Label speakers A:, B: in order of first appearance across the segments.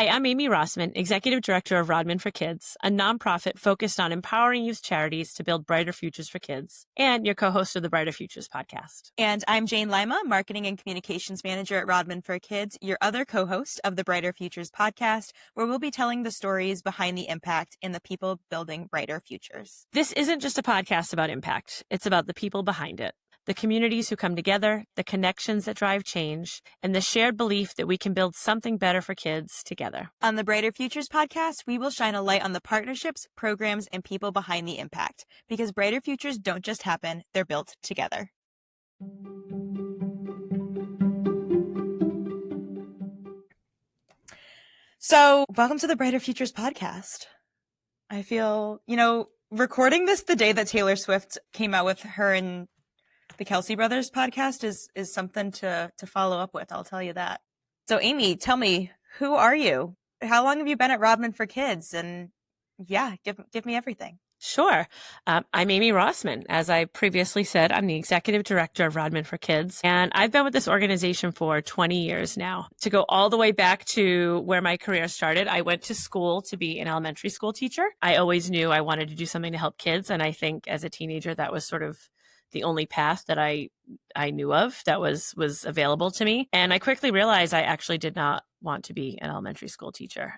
A: Hi, I'm Amy Rossman, Executive Director of Rodman for Kids, a nonprofit focused on empowering youth charities to build brighter futures for kids, and your co-host of the Brighter Futures podcast.
B: And I'm Jane Lima, Marketing and Communications Manager at Rodman for Kids, your other co-host of the Brighter Futures podcast, where we'll be telling the stories behind the impact in the people building brighter futures.
A: This isn't just a podcast about impact. It's about the people behind it. The communities who come together, the connections that drive change, and the shared belief that we can build something better for kids together.
B: On the Brighter Futures podcast, we will shine a light on the partnerships, programs, and people behind the impact, because brighter futures don't just happen, they're built together. So, welcome to the Brighter Futures podcast. I feel, recording this the day that Taylor Swift came out with her and the Kelsey Brothers podcast is something to follow up with. I'll tell you that. So Amy, tell me, who are you? How long have you been at Rodman for Kids? And yeah, give me everything.
A: Sure. I'm Amy Rossman. As I previously said, I'm the Executive Director of Rodman for Kids, and I've been with this organization for 20 years now. To go all the way back to where my career started, I went to school to be an elementary school teacher. I always knew I wanted to do something to help kids, and I think as a teenager, that was sort of the only path that I knew of that was available to me. And I quickly realized I actually did not want to be an elementary school teacher.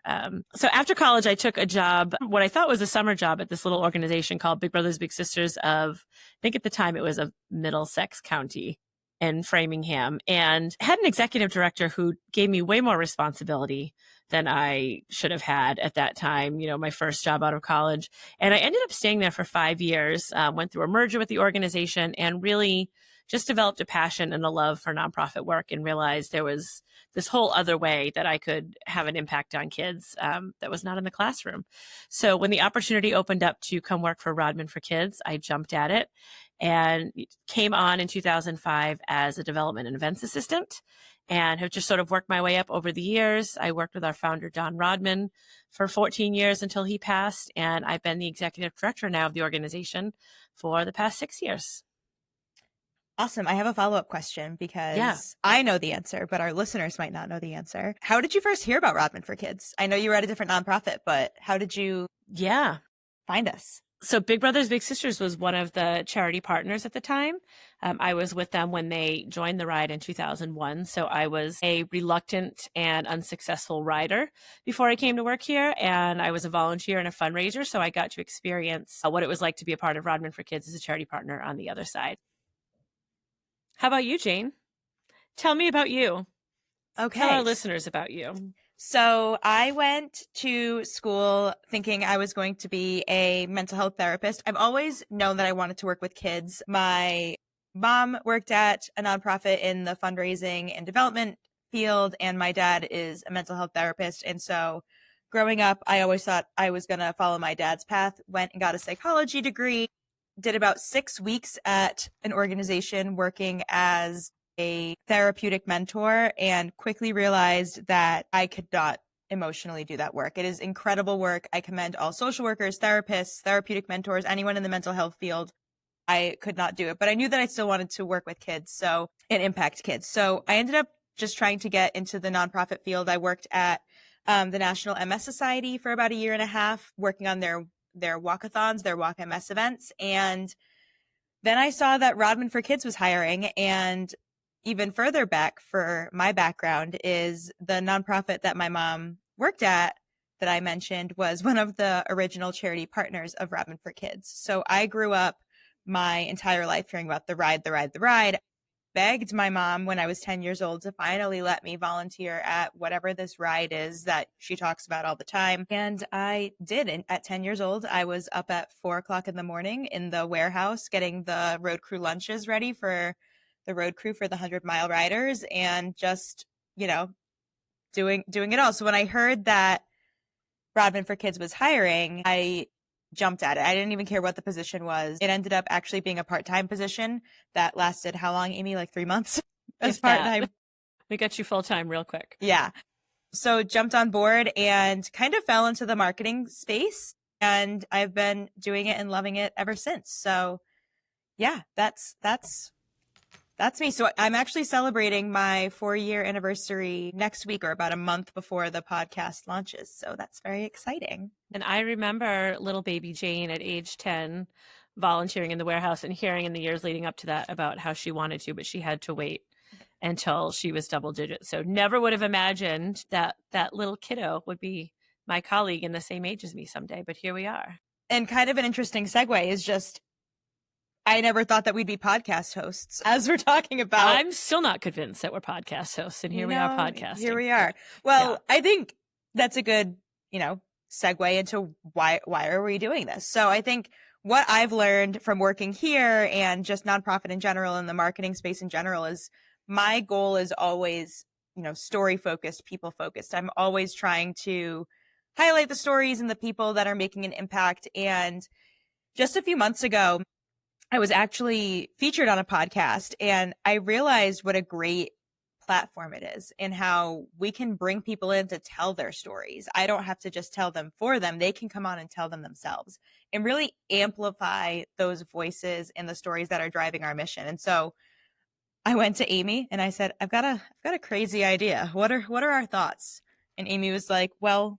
A: So after college, I took a job, what I thought was a summer job at this little organization called Big Brothers Big Sisters of, I think at the time it was of Middlesex County in Framingham, and had an executive director who gave me way more responsibility than I should have had at that time, my first job out of college. And I ended up staying there for 5 years, went through a merger with the organization, and really just developed a passion and a love for nonprofit work, and realized there was this whole other way that I could have an impact on kids that was not in the classroom. So when the opportunity opened up to come work for Rodman for Kids, I jumped at it and came on in 2005 as a development and events assistant, and have just sort of worked my way up over the years. I worked with our founder, Don Rodman, for 14 years until he passed, and I've been the executive director now of the organization for the past 6 years.
B: Awesome. I have a follow-up question because I know the answer, but our listeners might not know the answer. How did you first hear about Rodman for Kids? I know you were at a different nonprofit, but how did you find us?
A: So Big Brothers Big Sisters was one of the charity partners at the time. I was with them when they joined the ride in 2001. So I was a reluctant and unsuccessful rider before I came to work here. And I was a volunteer and a fundraiser. So I got to experience what it was like to be a part of Rodman for Kids as a charity partner on the other side. How about you, Jane? Tell me about you.
B: Okay.
A: Tell our listeners about you.
B: So I went to school thinking I was going to be a mental health therapist. I've always known that I wanted to work with kids. My mom worked at a nonprofit in the fundraising and development field, and my dad is a mental health therapist. And so growing up, I always thought I was going to follow my dad's path, went and got a psychology degree, did about 6 weeks at an organization working as a therapeutic mentor, and quickly realized that I could not emotionally do that work. It is incredible work. I commend all social workers, therapists, therapeutic mentors, anyone in the mental health field. I could not do it, but I knew that I still wanted to work with kids and impact kids. So I ended up just trying to get into the nonprofit field. I worked at the National MS Society for about a year and a half, working on their walkathons, their walk MS events. And then I saw that Rodman for Kids was hiring, and even further back for my background is the nonprofit that my mom worked at that I mentioned was one of the original charity partners of Rodman for Kids. So I grew up my entire life hearing about the ride. Begged my mom when I was 10 years old to finally let me volunteer at whatever this ride is that she talks about all the time. And I did. And at 10 years old, I was up at 4:00 in the morning in the warehouse getting the road crew lunches ready for the road crew for the 100-mile riders, and just, doing it all. So when I heard that Rodman for Kids was hiring, I jumped at it. I didn't even care what the position was. It ended up actually being a part-time position that lasted how long, Amy? Like 3 months as part-time.
A: We got you full-time real quick.
B: Yeah. So jumped on board and kind of fell into the marketing space, and I've been doing it and loving it ever since. So yeah, that's That's me. So I'm actually celebrating my 4-year anniversary next week, or about a month before the podcast launches. So that's very exciting.
A: And I remember little baby Jane at age 10 volunteering in the warehouse and hearing in the years leading up to that about how she wanted to, but she had to wait until she was double digits. So never would have imagined that that little kiddo would be my colleague in the same age as me someday, but here we are.
B: And kind of an interesting segue is just, I never thought that we'd be podcast hosts as we're talking about.
A: I'm still not convinced that we're podcast hosts, and here we are podcasting.
B: Here we are. Well, I think that's a good, segue into why are we doing this? So I think what I've learned from working here and just nonprofit in general and the marketing space in general is my goal is always, story focused, people focused. I'm always trying to highlight the stories and the people that are making an impact. And just a few months ago, I was actually featured on a podcast, and I realized what a great platform it is and how we can bring people in to tell their stories. I don't have to just tell them for them. They can come on and tell them themselves and really amplify those voices and the stories that are driving our mission. And so I went to Amy and I said, I've got a crazy idea. What are our thoughts? And Amy was like, well,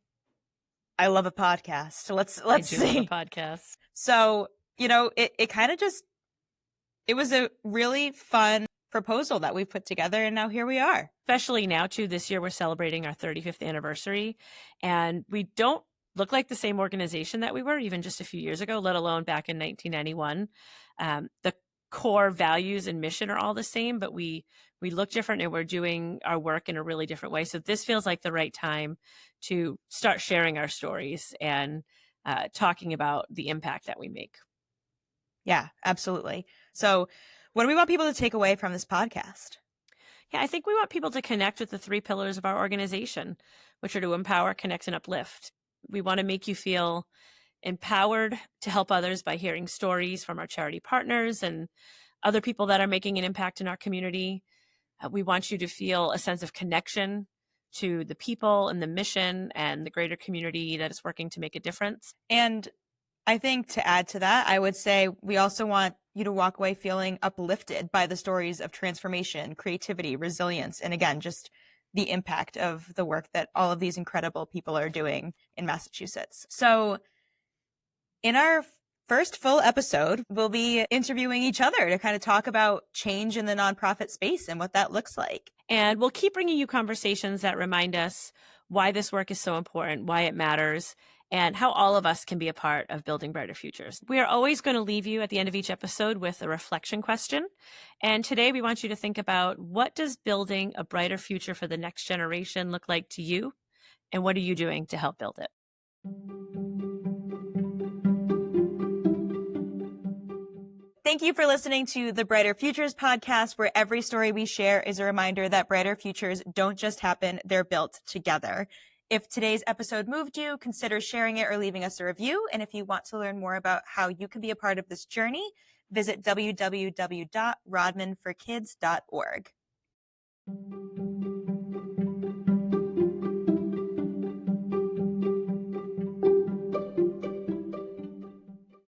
B: I love a podcast. So let's see.
A: Love a podcast.
B: So, it kind of just, it was a really fun proposal that we put together, and now here we are.
A: Especially now too, this year we're celebrating our 35th anniversary, and we don't look like the same organization that we were even just a few years ago, let alone back in 1991. The core values and mission are all the same, but we look different and we're doing our work in a really different way. So this feels like the right time to start sharing our stories and talking about the impact that we make.
B: Yeah, absolutely. So what do we want people to take away from this podcast?
A: Yeah, I think we want people to connect with the 3 pillars of our organization, which are to empower, connect, and uplift. We want to make you feel empowered to help others by hearing stories from our charity partners and other people that are making an impact in our community. We want you to feel a sense of connection to the people and the mission and the greater community that is working to make a difference.
B: And I think to add to that, I would say we also want you to walk away feeling uplifted by the stories of transformation, creativity, resilience, and again, just the impact of the work that all of these incredible people are doing in Massachusetts. So in our first full episode, we'll be interviewing each other to kind of talk about change in the nonprofit space and what that looks like.
A: And we'll keep bringing you conversations that remind us why this work is so important, why it matters, and how all of us can be a part of building brighter futures. We are always going to leave you at the end of each episode with a reflection question. And today we want you to think about, what does building a brighter future for the next generation look like to you? And what are you doing to help build it?
B: Thank you for listening to the Brighter Futures podcast, where every story we share is a reminder that brighter futures don't just happen, they're built together. If today's episode moved you, consider sharing it or leaving us a review. And if you want to learn more about how you can be a part of this journey, visit www.rodmanforkids.org.